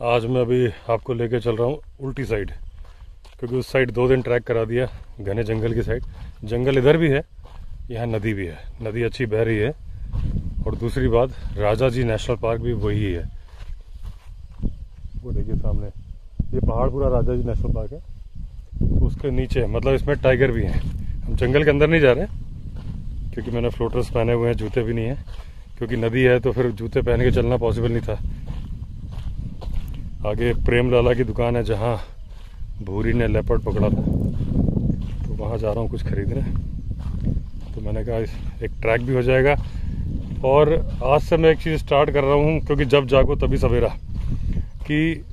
आज मैं अभी आपको लेके चल रहा हूँ उल्टी साइड, क्योंकि उस साइड 2 दिन ट्रैक करा दिया घने जंगल की साइड। जंगल इधर भी है, यहाँ नदी भी है, नदी अच्छी बह रही है। और दूसरी बात, राजा जी नेशनल पार्क भी वही है। वो देखिए सामने, ये पहाड़ पूरा राजा जी नेशनल पार्क है। उसके नीचे मतलब इसमें टाइगर भी हैं। हम जंगल के अंदर नहीं जा रहे क्योंकि मैंने फ्लोटर्स पहने हुए हैं, जूते भी नहीं है, क्योंकि नदी है तो फिर जूते पहन के चलना पॉसिबल नहीं था। आगे प्रेम लाला की दुकान है जहाँ भूरी ने लेपर्ड पकड़ा था, तो वहाँ जा रहा हूँ कुछ खरीदने। तो मैंने कहा एक ट्रैक भी हो जाएगा। और आज से मैं एक चीज़ स्टार्ट कर रहा हूँ, क्योंकि जब जागो तभी सवेरा, कि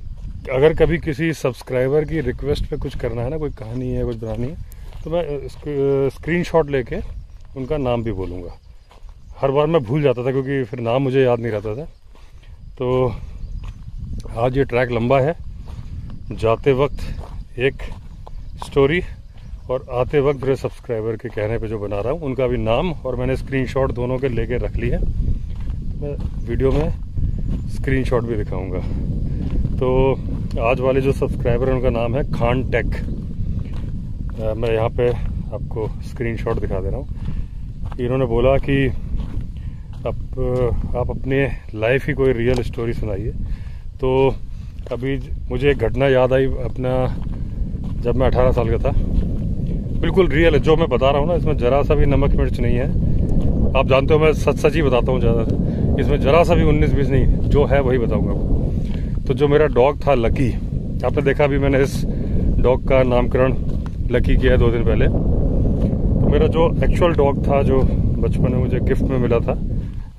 अगर कभी किसी सब्सक्राइबर की रिक्वेस्ट पे कुछ करना है ना, कोई कहानी है, कुछ बनानी है, तो मैं स्क्रीनशॉट लेके उनका नाम भी बोलूँगा। हर बार मैं भूल जाता था क्योंकि फिर नाम मुझे याद नहीं रहता था। तो आज ये ट्रैक लंबा है, जाते वक्त एक स्टोरी और आते वक्त मेरे सब्सक्राइबर के कहने पे जो बना रहा हूँ उनका भी नाम और मैंने स्क्रीनशॉट दोनों के लेके रख ली है। मैं वीडियो में स्क्रीनशॉट भी दिखाऊंगा। तो आज वाले जो सब्सक्राइबर हैं उनका नाम है खान टेक। मैं यहाँ पे आपको स्क्रीनशॉट दिखा दे रहा हूँ। इन्होंने बोला कि आप अपने लाइफ ही कोई रियल स्टोरी सुनाइए। तो अभी मुझे एक घटना याद आई अपना, जब मैं 18 साल का था। बिल्कुल रियल है जो मैं बता रहा हूँ ना, इसमें जरा सा भी नमक मिर्च नहीं है। आप जानते हो मैं सच सच ही बताता हूँ ज़्यादा, इसमें जरा सा भी 19-20 नहीं, जो है वही बताऊँगा। तो जो मेरा डॉग था लकी, आपने देखा भी मैंने इस डॉग का नामकरण लकी किया है 2 दिन पहले। तो मेरा जो एक्चुअल डॉग था, जो बचपन में मुझे गिफ्ट में मिला था,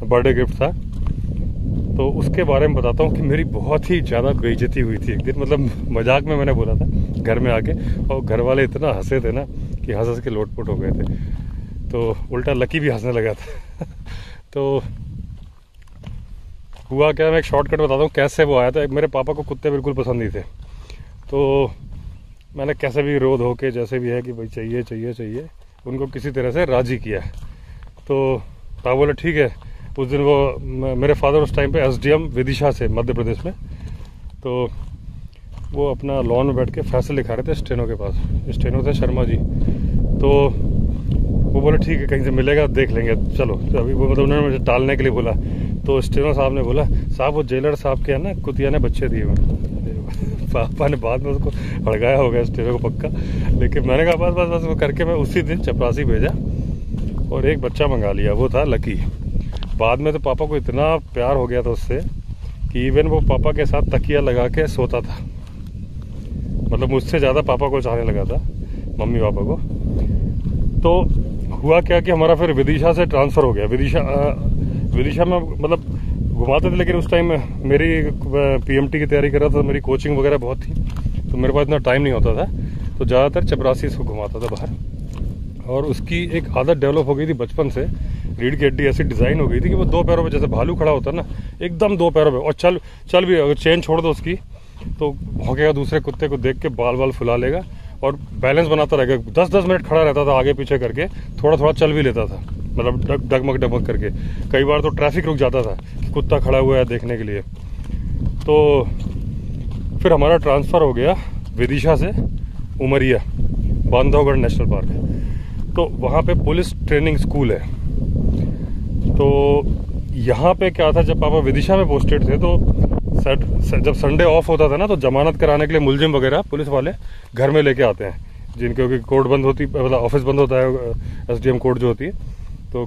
बर्थडे गिफ्ट था, तो उसके बारे में बताता हूँ कि मेरी बहुत ही ज़्यादा बेइज्जती हुई थी एक दिन। मतलब मजाक में मैंने बोला था घर में आके, और घर वाले इतना हंसे थे ना कि हंस के लोटपोट हो गए थे। तो उल्टा लकी भी हंसने लगा था। तो हुआ क्या, मैं एक शॉर्टकट बताता हूँ कैसे वो आया था। मेरे पापा को कुत्ते बिल्कुल पसंद नहीं थे, तो मैंने कैसे भी रो धो के, जैसे भी है कि भाई चाहिए चाहिए चाहिए, उनको किसी तरह से राज़ी किया। तो पापा बोले ठीक है। उस दिन वो मेरे फादर उस टाइम पे एसडीएम विदिशा से, मध्य प्रदेश में, तो वो अपना लॉन में बैठ के फैसले लिखा रहे थे स्टेनो के पास। स्टेनो थे शर्मा जी। तो वो बोले ठीक है कहीं से मिलेगा देख लेंगे, चलो। तो अभी वो मतलब उन्होंने मुझे टालने के लिए बोला। तो स्टेनो साहब ने बोला साहब वो जेलर साहब के है ना कुतिया ने बच्चे दिए हुए। पापा ने बाद में उसको हड़काया होगा स्टेनो को पक्का, लेकिन मैंने कहा बस बस बस वो करके मैं उसी दिन चपरासी भेजा और एक बच्चा मंगा लिया, वो था लकी। बाद में तो पापा को इतना प्यार हो गया था उससे कि इवन वो पापा के साथ तकिया लगा के सोता था। मतलब मुझसे ज़्यादा पापा को चाहने लगा था, मम्मी पापा को। तो हुआ क्या कि हमारा फिर विदिशा से ट्रांसफ़र हो गया। विदिशा में मतलब घुमाते थे, लेकिन उस टाइम मेरी पीएमटी की तैयारी कर रहा था, मेरी कोचिंग वगैरह बहुत थी, तो मेरे पास इतना टाइम नहीं होता था। तो ज़्यादातर चपरासी इसको घुमाता था बाहर। और उसकी एक आदत डेवलप हो गई थी बचपन से। रीढ़ की हड्डी ऐसी डिज़ाइन हो गई थी कि वो 2 पैरों पे, जैसे भालू खड़ा होता है ना, एकदम 2 पैरों पे। और चल भी, अगर चेन छोड़ दो उसकी तो भौंकेगा, दूसरे कुत्ते को देख के बाल बाल फुला लेगा और बैलेंस बनाता रहेगा। 10-10 मिनट खड़ा रहता था आगे पीछे करके, थोड़ा थोड़ा चल भी लेता था, मतलब डगमग डगमग करके। कई बार तो ट्रैफिक रुक जाता था कि कुत्ता खड़ा हुआ है देखने के लिए। तो फिर हमारा ट्रांसफ़र हो गया विदिशा से उमरिया, बांधवगढ़ नेशनल पार्क। तो वहाँ पे पुलिस ट्रेनिंग स्कूल है। तो यहाँ पे क्या था, जब पापा विदिशा में पोस्टेड थे तो जब संडे ऑफ होता था ना, तो जमानत कराने के लिए मुलजिम वगैरह पुलिस वाले घर में लेके आते हैं, जिनके कोर्ट बंद होती, मतलब ऑफिस बंद होता है, एसडीएम कोर्ट जो होती है, तो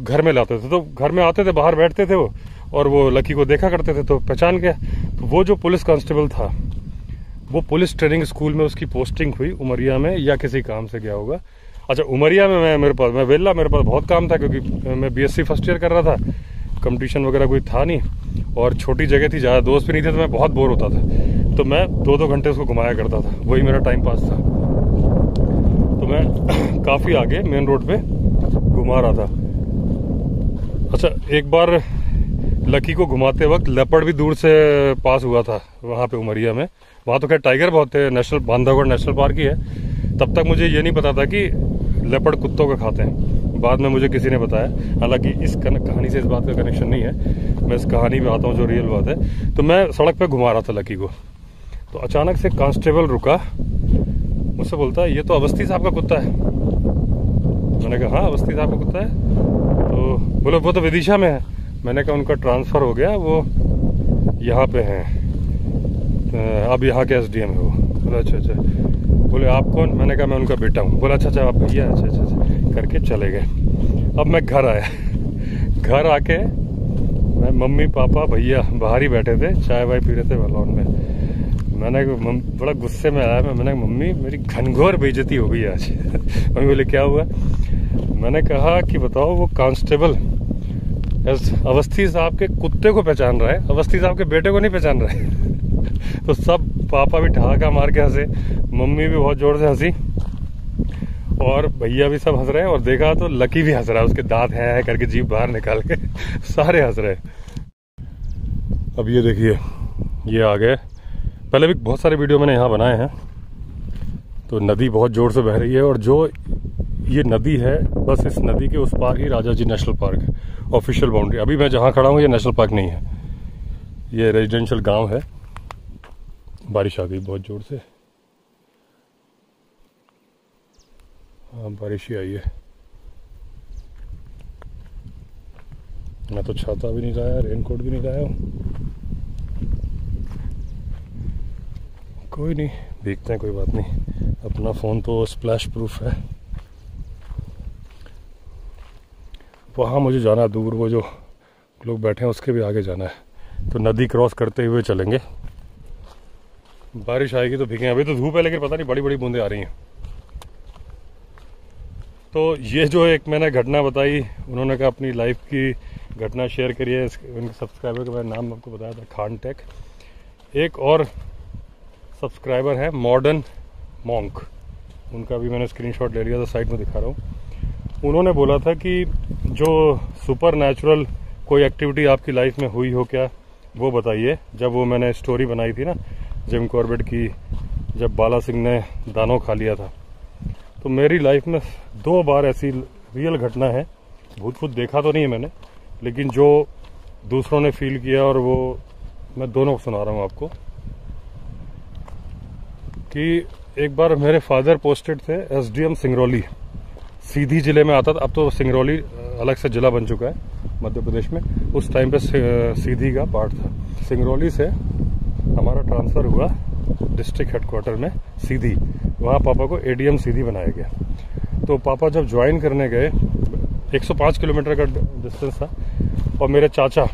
घर में लाते थे। तो घर में आते थे, बाहर बैठते थे वो, और वो लकी को देखा करते थे तो पहचान गया। तो वो जो पुलिस कांस्टेबल था, वो पुलिस ट्रेनिंग स्कूल में उसकी पोस्टिंग हुई उमरिया में, या किसी काम से गया होगा। अच्छा, उमरिया में मेरे पास बहुत काम था, क्योंकि मैं बीएससी फर्स्ट ईयर कर रहा था, कंपटीशन वगैरह कोई था नहीं, और छोटी जगह थी, ज़्यादा दोस्त भी नहीं थे, तो मैं बहुत बोर होता था। तो मैं 2-2 घंटे उसको घुमाया करता था, वही मेरा टाइम पास था। तो मैं काफ़ी आगे मेन रोड पे घुमा रहा था। अच्छा, एक बार लकी को घुमाते वक्त लेपर्ड भी दूर से पास हुआ था वहाँ पे उमरिया में। वहाँ तो खैर टाइगर बहुत थे, बांधवगढ़ नेशनल पार्क ही है। तब तक मुझे ये नहीं पता था कि लेपर्ड कुत्तों को खाते हैं। बाद में मुझे किसी ने बताया, हालांकि इस कहानी से इस बात का कनेक्शन नहीं है, मैं इस कहानी में आता हूँ जो रियल बात है। तो मैं सड़क पे घुमा रहा था लकी को, तो अचानक से कांस्टेबल रुका, मुझसे बोलता है ये तो अवस्थी साहब का कुत्ता है। मैंने कहा हाँ अवस्थी साहब का कुत्ता है। तो बोले वो तो विदिशा में है। मैंने कहा उनका ट्रांसफ़र हो गया, वो यहाँ पे हैं, अब यहाँ के SDM है वो। बोला अच्छा अच्छा। बोले आप कौन? मैंने कहा मैं उनका बेटा हूँ। बोला अच्छा अच्छा आप भैया, अच्छा अच्छा अच्छा करके चले गए। अब मैं घर आया, घर आके मैं मम्मी पापा भैया बाहर ही बैठे थे, चाय वाय पी रहे थे लॉन में। मैंने बड़ा गुस्से में आया, मैंने मम्मी मेरी घनघोर बेइज्जती हो गई आज। मम्मी बोले क्या हुआ? मैंने कहा कि बताओ वो कांस्टेबल अवस्थी साहब के कुत्ते को पहचान रहा है, अवस्थी साहब के बेटे को नहीं पहचान रहा है। तो सब पापा भी ठहाका मार के हंसे, मम्मी भी बहुत जोर से हंसी, और भैया भी सब हंस रहे हैं। और देखा तो लकी भी हंस रहा है, उसके दांत है करके जीभ बाहर निकाल के सारे हंस रहे हैं। अब ये देखिए ये आ गए। पहले भी बहुत सारे वीडियो मैंने यहाँ बनाए हैं। तो नदी बहुत जोर से बह रही है, और जो ये नदी है बस इस नदी के उस पार ही राजा जी नेशनल पार्क है, ऑफिशियल बाउंड्री। अभी मैं जहाँ खड़ा हूँ ये नेशनल पार्क नहीं है, ये रेजिडेंशियल गांव है। बारिश आ गई बहुत जोर से, हाँ बारिश ही आई है। मैं तो छाता भी नहीं लाया, रेनकोट भी नहीं लाया हूँ। कोई नहीं, देखते हैं, कोई बात नहीं। अपना फ़ोन तो स्प्लैश प्रूफ है। वहाँ मुझे जाना है दूर, वो जो लोग बैठे हैं उसके भी आगे जाना है। तो नदी क्रॉस करते हुए चलेंगे। बारिश आएगी तो भीगें। अभी तो धूप है लेकिन पता नहीं बड़ी बड़ी बूंदें आ रही हैं। तो ये जो एक मैंने घटना बताई, उन्होंने कहा अपनी लाइफ की घटना शेयर करिए। उनके सब्सक्राइबर का मैंने नाम आपको बताया था, खान टेक। एक और सब्सक्राइबर है मॉडर्न मॉन्क, उनका भी मैंने स्क्रीनशॉट ले लिया था, साइड में दिखा रहा हूँ। उन्होंने बोला था कि जो सुपर नेचुरल कोई एक्टिविटी आपकी लाइफ में हुई हो क्या, वो बताइए। जब वो मैंने स्टोरी बनाई थी ना जिम कॉर्बेट की, जब बाला सिंह ने दानव खा लिया था, तो मेरी लाइफ में 2 बार ऐसी रियल घटना है। भूत भूत देखा तो नहीं है मैंने, लेकिन जो दूसरों ने फील किया, और वो मैं दोनों सुना रहा हूँ आपको। कि एक बार मेरे फादर पोस्टेड थे SDM सिंगरौली, सीधी जिले में आता था। अब तो सिंगरौली अलग से जिला बन चुका है मध्य प्रदेश में। उस टाइम पे सीधी का पार्ट था। सिंगरौली से हमारा ट्रांसफ़र हुआ डिस्ट्रिक्ट हेडक्वार्टर में सीधी, वहाँ पापा को ADM सीधी बनाया गया। तो पापा जब ज्वाइन करने गए, 105 किलोमीटर का डिस्टेंस था, और मेरे चाचा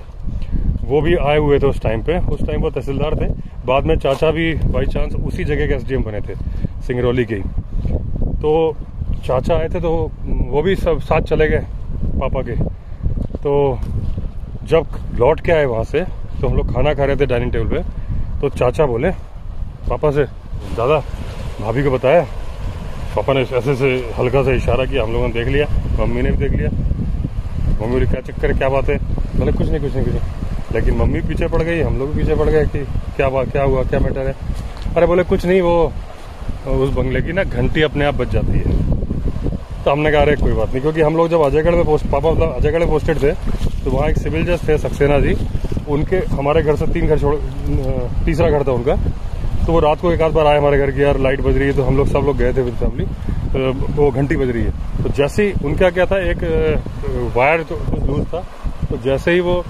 वो भी आए हुए थे उस टाइम पे। उस टाइम वो तहसीलदार थे, बाद में चाचा भी बाई चांस उसी जगह के SDM बने थे, सिंगरौली के ही। तो चाचा आए थे तो वो भी सब साथ चले गए पापा के। तो जब लौट के आए वहाँ से, तो हम लोग खाना खा रहे थे डाइनिंग टेबल पे, तो चाचा बोले पापा से, दादा भाभी को बताया? पापा ने ऐसे से हल्का सा इशारा किया, हम लोगों ने देख लिया, मम्मी ने भी देख लिया। मम्मी बोली क्या चक्कर है, क्या बात है? मैंने कुछ नहीं। लेकिन मम्मी पीछे पड़ गई, हम लोग भी पीछे पड़ गए कि क्या बात, क्या हुआ, क्या मैटर है? अरे बोले कुछ नहीं, वो उस बंगले की ना घंटी अपने आप बज जाती है। तो हमने कहा अरे कोई बात नहीं, क्योंकि हम लोग जब अजयगढ़ में पापा मतलब अजयगढ़ में पोस्टेड थे, तो वहाँ एक सिविल जज थे सक्सेना जी, उनके हमारे घर से 3 घर छोड़, तीसरा घर था उनका। तो वो रात को एक आध बार आए हमारे घर की, यार लाइट बज रही है, तो हम लोग सब लोग गए थे विद फैमिली, तो वो घंटी बज रही है। तो जैसे ही उनका क्या था, एक वायर तो लूज था, तो जैसे ही वो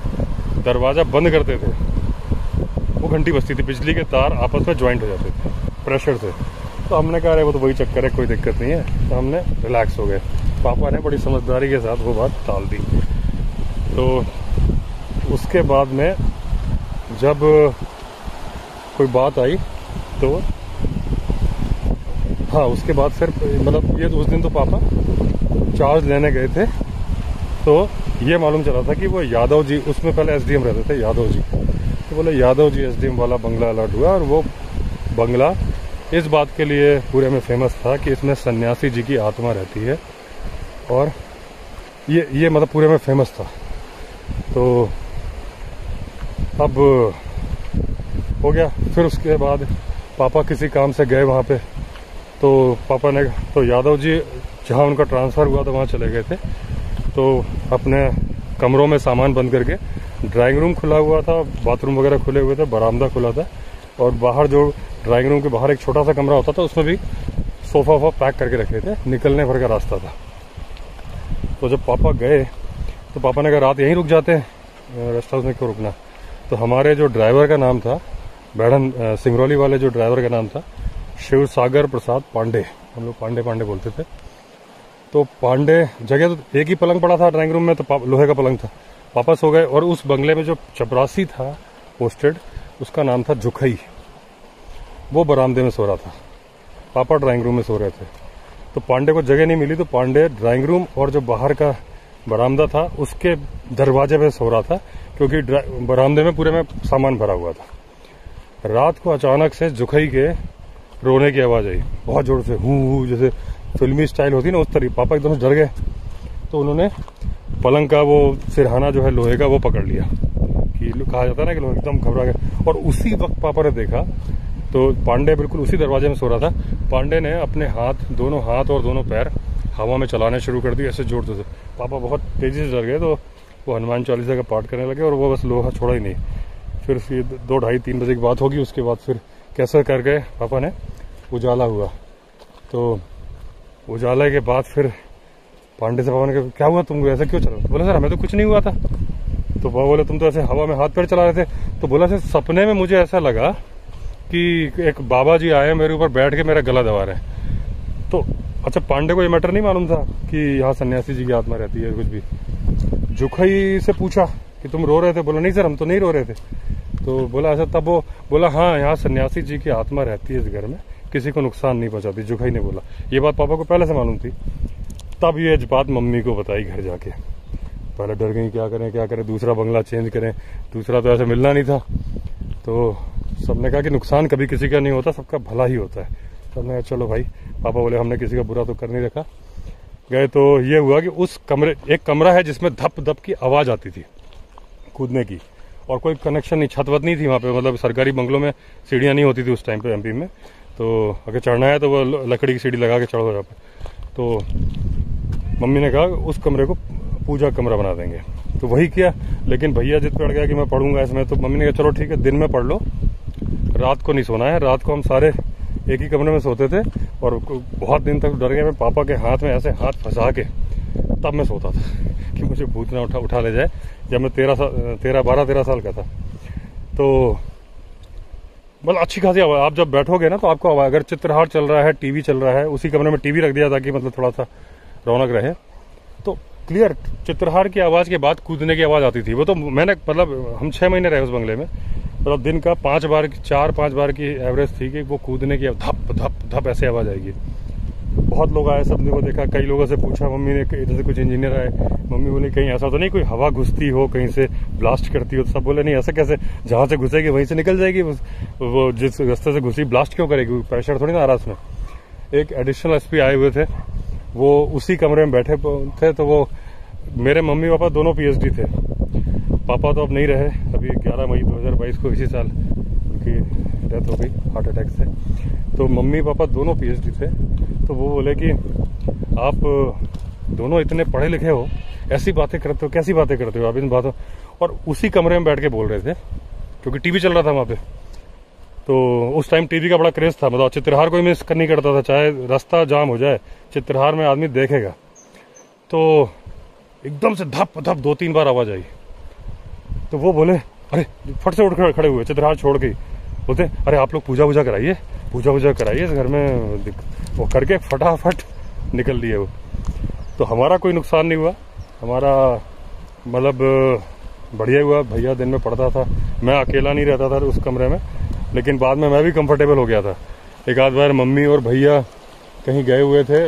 दरवाज़ा बंद करते थे, वो घंटी बजती थी, बिजली के तार आपस में ज्वाइंट हो जाते थे प्रेशर से। तो हमने कहा अरे वो तो वही चक्कर है, कोई दिक्कत नहीं है। तो हमने रिलैक्स हो गए। पापा ने बड़ी समझदारी के साथ वो बात टाल दी। तो उसके बाद में जब कोई बात आई तो हाँ, उसके बाद फिर मतलब ये उस दिन तो पापा चार्ज लेने गए थे, तो ये मालूम चला था कि वो यादव जी, उसमें पहले SDM रहते थे यादव जी, तो बोले यादव जी SDM वाला बंगला अलर्ट हुआ। और वो बंगला इस बात के लिए पूरे में फेमस था कि इसमें सन्यासी जी की आत्मा रहती है, और ये मतलब पूरे में फेमस था। तो अब हो गया। फिर उसके बाद पापा किसी काम से गए वहाँ पे, तो पापा ने, तो यादव जी जहाँ उनका ट्रांसफ़र हुआ था वहाँ चले गए थे। तो अपने कमरों में सामान बंद करके, ड्राइंग रूम खुला हुआ था, बाथरूम वगैरह खुले हुए थे, बरामदा खुला था, और बाहर जो ड्राइंग रूम के बाहर एक छोटा सा कमरा होता था उसमें भी सोफा वोफा पैक करके रखे थे, निकलने भर का रास्ता था। तो जब पापा गए तो पापा ने कहा रात यहीं रुक जाते हैं, रेस्ट हाउस में क्यों रुकना। तो हमारे जो ड्राइवर का नाम था, बैढ़न सिंगरौली वाले जो ड्राइवर का नाम था शिव सागर प्रसाद पांडे, हम लोग पांडे पांडे बोलते थे। तो पांडे जगह तो एक ही पलंग पड़ा था ड्राइंग रूम में, तो लोहे का पलंग था, पापा सो गए। और उस बंगले में जो चपरासी था पोस्टेड, उसका नाम था जुखई, वो बरामदे में सो रहा था, पापा ड्राइंग रूम में सो रहे थे। तो पांडे को जगह नहीं मिली, तो पांडे ड्राइंग रूम और जो बाहर का बरामदा था उसके दरवाजे पे सो रहा था, क्योंकि बरामदे में पूरे में सामान भरा हुआ था। रात को अचानक से जुखई के रोने की आवाज़ आई, बहुत जोर से, हूँ, जैसे फिल्मी स्टाइल होती ना उस तरीके। पापा एकदम से डर गए, तो उन्होंने पलंग का वो सिरहाना जो है लोहे का वो पकड़ लिया, कि कहा जाता है ना कि लोग एकदम घबरा गए। और उसी वक्त पापा ने देखा तो पांडे बिल्कुल उसी दरवाजे में सो रहा था। पांडे ने अपने दोनों हाथ और दोनों पैर हवा में चलाने शुरू कर दिए, ऐसे जोर से। पापा बहुत तेजी से डर गए, तो वो हनुमान चालीसा का पाठ करने लगे, और वो बस लोहा छोड़ा ही नहीं। फिर 2, 2:30, 3 बजे की बात होगी। उसके बाद फिर कैसे कर गए पापा ने, उजाला हुआ। तो उजाले के बाद फिर पांडे से पापा ने कहा क्या हुआ तुमको, ऐसा क्यों चला? बोला सर हमें तो कुछ नहीं हुआ था। तो पापा बोले तुम तो ऐसे हवा में हाथ पैर चला रहे थे। तो बोला सर सपने में मुझे ऐसा लगा कि एक बाबा जी आए मेरे ऊपर बैठ के मेरा गला दबा रहे हैं। तो अच्छा, पांडे को ये मैटर नहीं मालूम था कि यहाँ सन्यासी जी की आत्मा रहती है कुछ भी। जुखई से पूछा कि तुम रो रहे थे? बोला नहीं सर हम तो नहीं रो रहे थे। तो बोला ऐसा? तब वो बोला हाँ यहाँ सन्यासी जी की आत्मा रहती है इस घर में, किसी को नुकसान नहीं पहुंचाती। जुखई ने बोला, ये बात पापा को पहले से मालूम थी। तब ये बात मम्मी को बताई घर जाके। पहले डर गई, क्या करें, दूसरा बंगला चेंज करें, दूसरा तो ऐसे मिलना नहीं था। तो सबने कहा कि नुकसान कभी किसी का नहीं होता, सबका भला ही होता है। सबने कहा चलो भाई। पापा बोले हमने किसी का बुरा तो कर नहीं रखा। गए तो ये हुआ कि उस कमरे, एक कमरा है जिसमें धप धप की आवाज़ आती थी कूदने की, और कोई कनेक्शन नहीं, छत वत नहीं थी वहाँ पे। मतलब सरकारी बंगलों में सीढ़ियाँ नहीं होती थी उस टाइम पे एमपी में। तो अगर चढ़ना है तो वो लकड़ी की सीढ़ी लगा के चढ़ो यहाँ पे। तो मम्मी ने कहा उस कमरे को पूजा कमरा बना देंगे। तो वही किया, लेकिन भैया जिद पे अड़ गया कि मैं पढ़ूंगा इसमें। तो मम्मी ने कहा चलो ठीक है, दिन में पढ़ लो, रात को नहीं सोना है। रात को हम सारे एक ही कमरे में सोते थे, और बहुत दिन तक डर गया मैं। पापा के हाथ में ऐसे हाथ फंसा के तब मैं सोता था कि मुझे भूत ना उठा ले जाए। जब मैं 12-13 साल का था। तो मतलब अच्छी खासी आवाज़, आप जब बैठोगे ना तो आपको आवाज़, अगर चित्रहार चल रहा है, टीवी चल रहा है, उसी कमरे में टीवी रख दिया ताकि मतलब थोड़ा सा रौनक रहे, तो क्लियर चित्रहार की आवाज़ के बाद कूदने की आवाज़ आती थी। वो तो मैंने मतलब हम 6 महीने रहे उस बंगले में, मतलब दिन का 4-5 बार की एवरेज थी कि वो कूदने की धप धप धप ऐसे आवाज़ आएगी। बहुत लोग आए, सबने को देखा। कई लोगों से पूछा, मम्मी ने, इधर से कुछ इंजीनियर आए, मम्मी बोली कहीं ऐसा तो नहीं कोई हवा घुसती हो, कहीं से ब्लास्ट करती हो? तो सब बोले नहीं, ऐसा कैसे, जहाँ से घुसेगी वहीं से निकल जाएगी, वो जिस रास्ते से घुसी ब्लास्ट क्यों करेगी, प्रेशर थोड़ी ना आ रहा उसमें। एक एडिशनल एसपी आए हुए थे, वो उसी कमरे में बैठे थे। तो वो मेरे मम्मी पापा दोनों पीएचडी थे। पापा तो अब नहीं रहे, अभी 11 मई 2022 को इसी साल उनकी डेथ हो गई हार्ट अटैक से। तो मम्मी पापा दोनों पीएचडी थे। तो वो बोले कि आप दोनों इतने पढ़े लिखे हो, ऐसी बातें करते हो, कैसी बातें करते हो आप इन बातों। और उसी कमरे में बैठ के बोल रहे थे, क्योंकि टीवी चल रहा था वहाँ पे। तो उस टाइम टीवी का बड़ा क्रेज था, मतलब चित्रहार कोई मिस नहीं करता था, चाहे रास्ता जाम हो जाए, चित्रहार में आदमी देखेगा। तो एकदम से धप धप 2-3 बार आवाज आई। तो वो बोले, अरे फट से उठ खड़े हुए, चित्रहार छोड़ के बोलते, अरे आप लोग पूजा कराइए, पूजा कराइए इस घर में। वो करके फटाफट निकल लिए वो। तो हमारा कोई नुकसान नहीं हुआ, हमारा मतलब बढ़िया हुआ। भैया दिन में पढ़ता था, मैं अकेला नहीं रहता था उस कमरे में, लेकिन बाद में मैं भी कंफर्टेबल हो गया था। एक आध बार मम्मी और भैया कहीं गए हुए थे,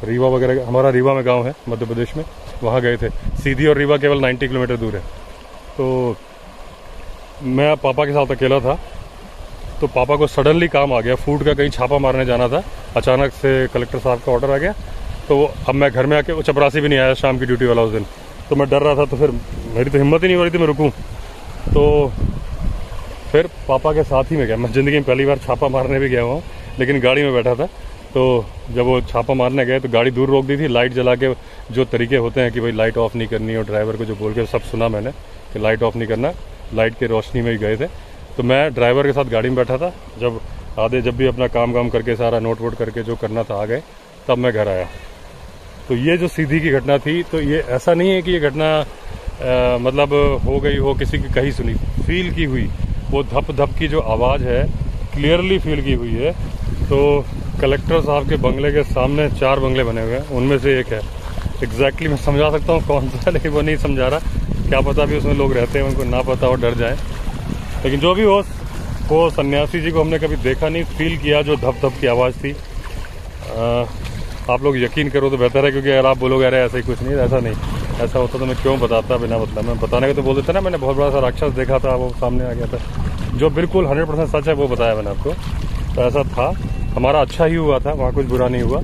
रीवा वगैरह, हमारा रीवा में गांव है मध्य प्रदेश में, वहाँ गए थे। सीधी और रीवा केवल 90 किलोमीटर दूर है। तो मैं पापा के साथ अकेला था। तो पापा को सडनली काम आ गया, फूड का कहीं छापा मारने जाना था, अचानक से कलेक्टर साहब का ऑर्डर आ गया। तो अब मैं घर में आके, वो चपरासी भी नहीं आया शाम की ड्यूटी वाला उस दिन। तो मैं डर रहा था, तो फिर मेरी तो हिम्मत ही नहीं हो रही थी मैं रुकूं। तो फिर पापा के साथ ही मैं गया। मैं ज़िंदगी में पहली बार छापा मारने भी गया हूँ, लेकिन गाड़ी में बैठा था। तो जब वो छापा मारने गए तो गाड़ी दूर रोक दी थी, लाइट जला के, जो तरीके होते हैं कि भाई लाइट ऑफ नहीं करनी, और ड्राइवर को जो बोल के सब सुना मैंने कि लाइट ऑफ नहीं करना, लाइट की रोशनी में ही गए थे। तो मैं ड्राइवर के साथ गाड़ी में बैठा था, जब भी अपना काम करके सारा नोट वोट करके जो करना था आ गए, तब मैं घर आया। तो ये जो सीधी की घटना थी, तो ये ऐसा नहीं है कि ये घटना मतलब हो गई हो, किसी की कहीं सुनी, फील की हुई, वो धप धप की जो आवाज़ है क्लियरली फील की हुई है। तो कलेक्टर साहब के बंगले के सामने 4 बंगले बने हुए हैं, उनमें से एक है। एग्जैक्टली मैं समझा सकता हूँ कौन सा, लेकिन वो नहीं समझा रहा, क्या पता भी उसमें लोग रहते हैं, उनको ना पता हो, डर जाए। लेकिन जो भी हो, वो सन्यासी जी को हमने कभी देखा नहीं, फील किया जो धप धप की आवाज़ थी। आप लोग यकीन करो तो बेहतर है, क्योंकि अगर आप बोलोगे अरे ऐसा ही कुछ नहीं, ऐसा नहीं, ऐसा होता तो मैं क्यों बताता बिना मतलब, मैं बताने का तो बोल देता ना, मैंने बहुत बड़ा सा राक्षस देखा था, वो सामने आ गया था। जो बिल्कुल 100% सच है वो बताया मैंने आपको। तो ऐसा था, हमारा अच्छा ही हुआ था, वहाँ कुछ बुरा नहीं हुआ।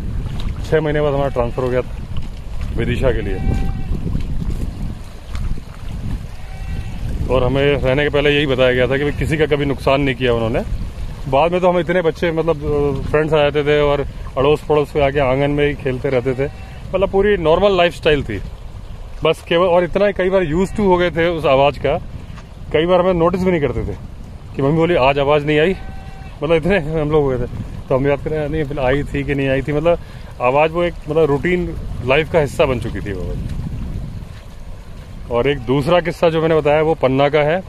6 महीने बाद हमारा ट्रांसफ़र हो गया था विदिशा के लिए, और हमें रहने के पहले यही बताया गया था कि किसी का कभी नुकसान नहीं किया उन्होंने। बाद में तो हम इतने बच्चे, मतलब फ्रेंड्स आ जाते थे और अड़ोस पड़ोस के आके आंगन में ही खेलते रहते थे, मतलब पूरी नॉर्मल लाइफस्टाइल थी बस केवल। और इतना ही कई बार यूज टू हो गए थे उस आवाज़ का, कई बार हमें नोटिस भी नहीं करते थे कि मम्मी बोली आज आवाज़ नहीं आई, मतलब इतने हम लोग हो गए थे। तो हम याद करें नहीं फिर आई थी कि नहीं आई थी, मतलब आवाज़ वो एक मतलब रूटीन लाइफ का हिस्सा बन चुकी थी वो। और एक दूसरा किस्सा जो मैंने बताया वो पन्ना का है।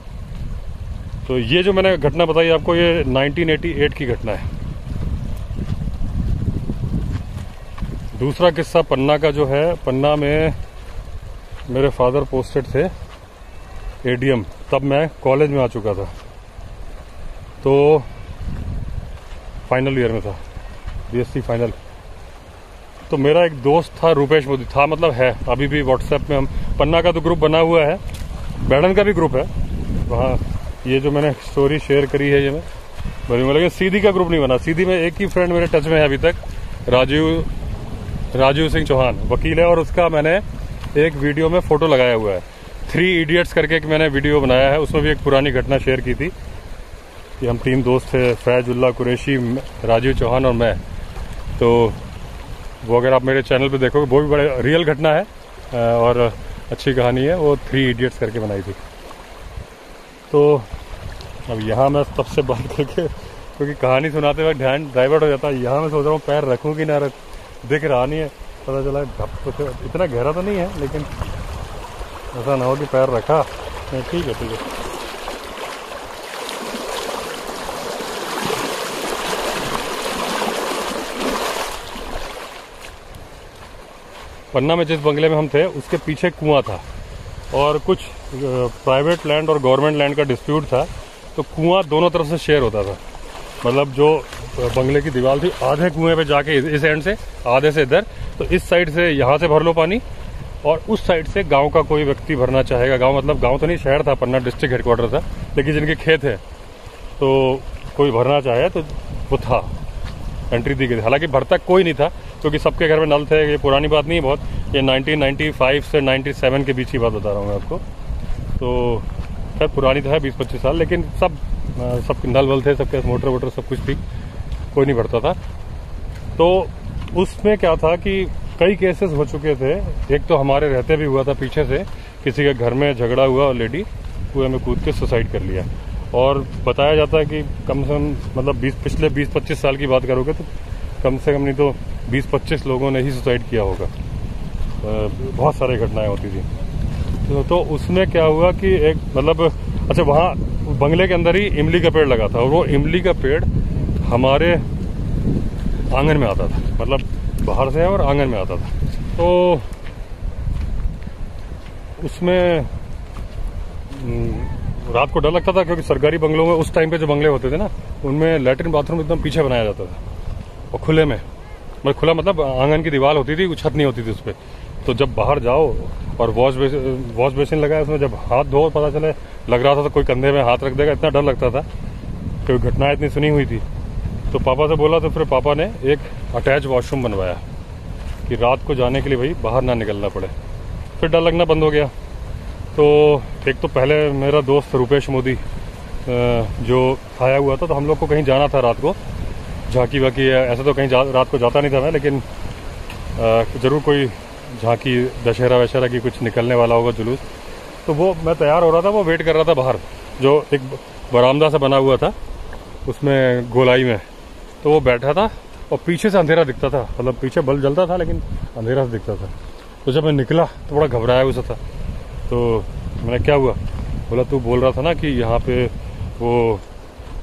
तो ये जो मैंने घटना बताई आपको, ये 1988 की घटना है। दूसरा किस्सा पन्ना का जो है, पन्ना में मेरे फादर पोस्टेड थे एडीएम, तब मैं कॉलेज में आ चुका था, तो फाइनल ईयर में था, बीएससी फाइनल। तो मेरा एक दोस्त था रूपेश मोदी, था मतलब है अभी भी, व्हाट्सएप में हम, पन्ना का तो ग्रुप बना हुआ है, बैडन का भी ग्रुप है वहाँ। ये जो मैंने स्टोरी शेयर करी है ये मैं बोलूँगा, लेकिन सीधी का ग्रुप नहीं बना। सीधी में एक ही फ्रेंड मेरे टच में है अभी तक, राजीव सिंह चौहान वकील है, और उसका मैंने एक वीडियो में फ़ोटो लगाया हुआ है। 3 इडियट्स करके एक मैंने वीडियो बनाया है, उसमें भी एक पुरानी घटना शेयर की थी कि हम 3 दोस्त थे, फैजुल्ला कुरैशी, राजीव चौहान और मैं। तो वो अगर आप मेरे चैनल पे देखोगे, वो भी बड़े रियल घटना है और अच्छी कहानी है, वो 3 इडियट्स करके बनाई थी। तो अब यहाँ मैं तब से बात करके, क्योंकि कहानी सुनाते वक्त ध्यान डाइवर्ट हो जाता है, यहाँ मैं सोच रहा हूँ पैर रखूँ कि ना रख, दिख रहा नहीं है, पता चला इतना गहरा तो नहीं है, लेकिन ऐसा ना हो कि पैर रखा। ठीक है ठीक है। पन्ना में जिस बंगले में हम थे उसके पीछे कुआं था, और कुछ प्राइवेट लैंड और गवर्नमेंट लैंड का डिस्प्यूट था। तो कुआं दोनों तरफ से शेयर होता था, मतलब जो बंगले की दीवार थी, आधे कुएं पे जाके इस एंड से, आधे से इधर, तो इस साइड से यहाँ से भर लो पानी, और उस साइड से गांव का कोई व्यक्ति भरना चाहेगा, गांव मतलब गांव तो नहीं, शहर था, पन्ना डिस्ट्रिक्ट हेडक्वार्टर था, लेकिन जिनके खेत है तो कोई भरना चाहे तो वो था, एंट्री दी गई। हालांकि भरता कोई नहीं था, क्योंकि सबके घर में नल थे। ये पुरानी बात नहीं है बहुत, ये 1995 से 97 के बीच की बात बता रहा हूँ मैं आपको। तो खैर पुरानी तो है 20-25 साल, लेकिन सब नल वल थे, सबके मोटर वोटर सब कुछ थी, कोई नहीं भरता था। तो उसमें क्या था कि कई केसेस हो चुके थे। एक तो हमारे रहते भी हुआ था, पीछे से किसी के घर में झगड़ा हुआ और लेडी कुएं में कूद के सुसाइड कर लिया। और बताया जाता है कि कम से कम मतलब पिछले 20-25 साल की बात करोगे तो कम से कम नहीं तो 20-25 लोगों ने ही सुसाइड किया होगा। बहुत सारी घटनाएं होती थी। तो उसमें क्या हुआ कि एक मतलब, अच्छा, वहाँ बंगले के अंदर ही इमली का पेड़ लगा था, और वो इमली का पेड़ हमारे आंगन में आता था, मतलब बाहर से और आंगन में आता था। तो उसमें रात को डर लगता था, क्योंकि सरकारी बंगलों में उस टाइम पे जो बंगले होते थे ना, उनमें लैट्रिन बाथरूम एकदम पीछे बनाया जाता था, और खुले में, मतलब खुला मतलब आंगन की दीवार होती थी, छत नहीं होती थी उस पर। तो जब बाहर जाओ और वॉश बेसिन लगाया, उसमें जब हाथ धो, पता चले लग रहा था तो कोई कंधे में हाथ रख देगा, इतना डर लगता था, क्योंकि घटनाएं इतनी सुनी हुई थी। तो पापा से बोला, तो फिर पापा ने एक अटैच वॉशरूम बनवाया कि रात को जाने के लिए भाई बाहर ना निकलना पड़े। फिर डर लगना बंद हो गया। तो एक तो पहले मेरा दोस्त रूपेश मोदी जो आया हुआ था, तो हम लोग को कहीं जाना था रात को, झांकी वाकी है, ऐसा तो कहीं रात को जाता नहीं था मैं, लेकिन ज़रूर कोई झांकी दशहरा वशहरा की कुछ निकलने वाला होगा जुलूस। तो वो मैं तैयार हो रहा था, वो वेट कर रहा था बाहर, जो एक बरामदा सा बना हुआ था उसमें गोलाई में, तो वो बैठा था और पीछे से अंधेरा दिखता था, मतलब पीछे बल्ब जलता था लेकिन अंधेरा से दिखता था। तो जब मैं निकला तो बड़ा घबराया हुआ था। तो मैंने क्या हुआ, बोला तू बोल रहा था ना कि यहाँ पे वो,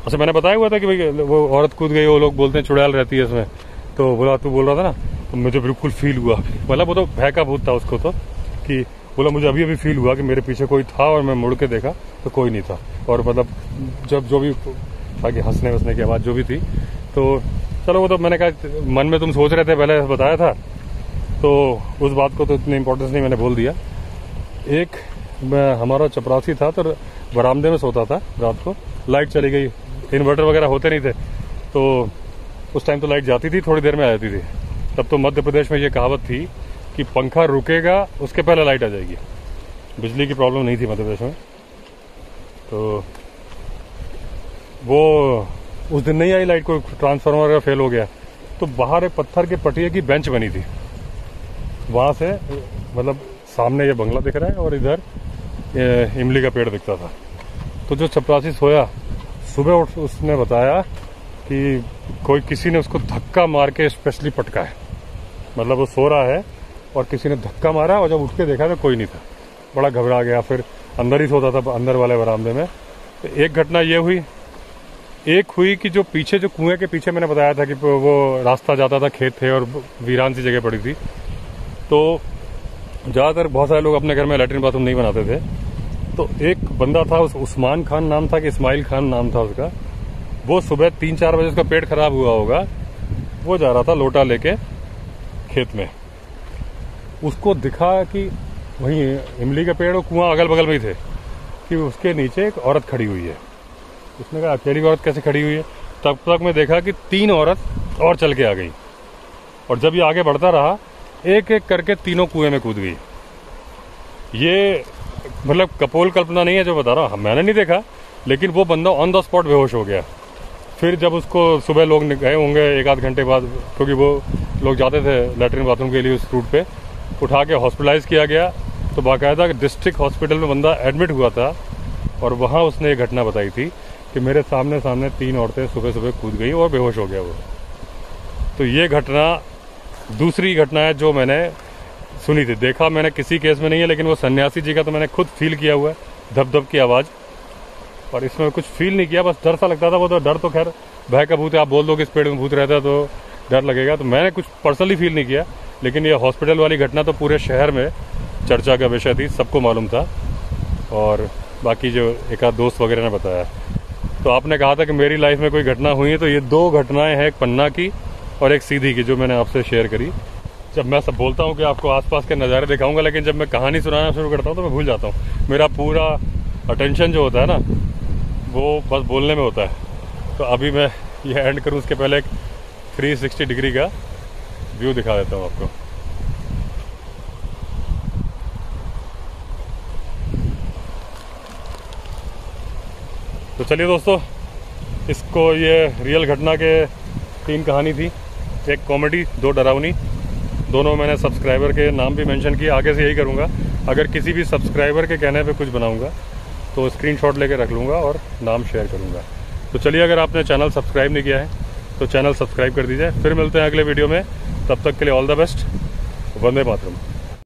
अच्छा मैंने बताया हुआ था कि भाई वो औरत कूद गई, वो लोग बोलते हैं चुड़ैल रहती है इसमें। तो बोला तू बोल रहा था ना, तो मुझे बिल्कुल फील हुआ, मतलब वो तो भय का भूत था उसको, तो कि बोला मुझे अभी अभी फील हुआ कि मेरे पीछे कोई था और मैं मुड़ के देखा तो कोई नहीं था। और मतलब जब जो भी बाकी हंसने वसने की आवाज़ जो भी थी, तो चलो वो तो मैंने कहा मन में तुम सोच रहे थे पहले बताया था, तो उस बात को तो इतनी इंपॉर्टेंस नहीं, मैंने बोल दिया। एक मैं हमारा चपरासी था तो बरामदे में सोता था, रात को लाइट चली गई, इन्वर्टर वगैरह होते नहीं थे, तो उस टाइम तो लाइट जाती थी, थोड़ी देर में आ जाती थी। तब तो मध्य प्रदेश में ये कहावत थी कि पंखा रुकेगा उसके पहले लाइट आ जाएगी, बिजली की प्रॉब्लम नहीं थी मध्य प्रदेश में। तो वो उस दिन नहीं आई लाइट, कोई ट्रांसफार्मर वगैरह फेल हो गया, तो बाहर एक पत्थर के पटिए की बेंच बनी थी, वहां से मतलब सामने ये बंगला दिख रहा है और इधर इमली का पेड़ दिखता था। तो जो चपरासी सोया, सुबह उठ उसने बताया कि कोई किसी ने उसको धक्का मार के स्पेशली पटका है, मतलब वो सो रहा है और किसी ने धक्का मारा, और जब उठ के देखा तो कोई नहीं था, बड़ा घबरा गया। फिर अंदर ही सोता था, अंदर वाले बरामदे में। तो एक घटना ये हुई, एक हुई कि जो पीछे, जो कुएं के पीछे मैंने बताया था कि वो रास्ता जाता था, खेत थे और वीरान सी जगह पड़ी थी, तो ज़्यादातर बहुत सारे लोग अपने घर में लैट्रिन बाथरूम नहीं बनाते थे। तो एक बंदा था, उस्मान खान नाम था कि इस्माइल खान नाम था उसका, वो सुबह 3-4 बजे उसका पेट खराब हुआ होगा, वो जा रहा था लोटा लेके खेत में, उसको दिखा कि वहीं इमली का पेड़ और कुआं अगल बगल में ही थे, कि उसके नीचे एक औरत खड़ी हुई है। उसने कहा अकेली औरत कैसे खड़ी हुई है? तब तक मैं देखा कि 3 औरत और चल के आ गई, और जब ये आगे बढ़ता रहा एक एक करके तीनों कुएं में कूद गई। ये मतलब कपोल कल्पना नहीं है जो बता रहा हूँ, मैंने नहीं देखा, लेकिन वो बंदा ऑन द स्पॉट बेहोश हो गया। फिर जब उसको सुबह लोग गए होंगे 1-8 घंटे बाद, क्योंकि वो लोग जाते थे लैट्रिन बाथरूम के लिए उस रूट पे, उठा के हॉस्पिटलाइज किया गया। तो बाकायदा डिस्ट्रिक्ट हॉस्पिटल में बंदा एडमिट हुआ था, और वहाँ उसने ये घटना बताई थी कि मेरे सामने 3 औरतें सुबह सुबह कूद गई और बेहोश हो गया वो। तो ये घटना दूसरी घटना है जो मैंने सुनी थी, देखा मैंने किसी केस में नहीं है, लेकिन वो सन्यासी जी का तो मैंने खुद फील किया हुआ है, धप धप की आवाज़। और इसमें कुछ फील नहीं किया, बस डर सा लगता था। वो तो डर तो खैर भय का भूत है, आप बोल दो कि इस पेड़ में भूत रहता है तो डर लगेगा, तो मैंने कुछ पर्सनली फील नहीं किया। लेकिन ये हॉस्पिटल वाली घटना तो पूरे शहर में चर्चा का विषय थी, सबको मालूम था, और बाकी जो एक आध दोस्त वगैरह ने बताया। तो आपने कहा था कि मेरी लाइफ में कोई घटना हुई है, तो ये 2 घटनाएं हैं, एक पन्ना की और एक सीधी की, जो मैंने आपसे शेयर करी। जब मैं सब बोलता हूँ कि आपको आसपास के नज़ारे दिखाऊंगा, लेकिन जब मैं कहानी सुनाना शुरू करता हूँ तो मैं भूल जाता हूँ। मेरा पूरा अटेंशन जो होता है ना, वो बस बोलने में होता है। तो अभी मैं ये एंड करूँ उसके पहले एक 360 डिग्री का व्यू दिखा देता हूँ आपको। तो चलिए दोस्तों, इसको ये रियल घटना के 3 कहानी थी, एक कॉमेडी, 2 डरावनी। दोनों मैंने सब्सक्राइबर के नाम भी मेंशन किए, आगे से यही करूँगा। अगर किसी भी सब्सक्राइबर के कहने पे कुछ बनाऊँगा तो स्क्रीनशॉट लेके रख लूँगा और नाम शेयर करूँगा। तो चलिए, अगर आपने चैनल सब्सक्राइब नहीं किया है तो चैनल सब्सक्राइब कर दीजिए। फिर मिलते हैं अगले वीडियो में, तब तक के लिए all the best. Vande Mataram.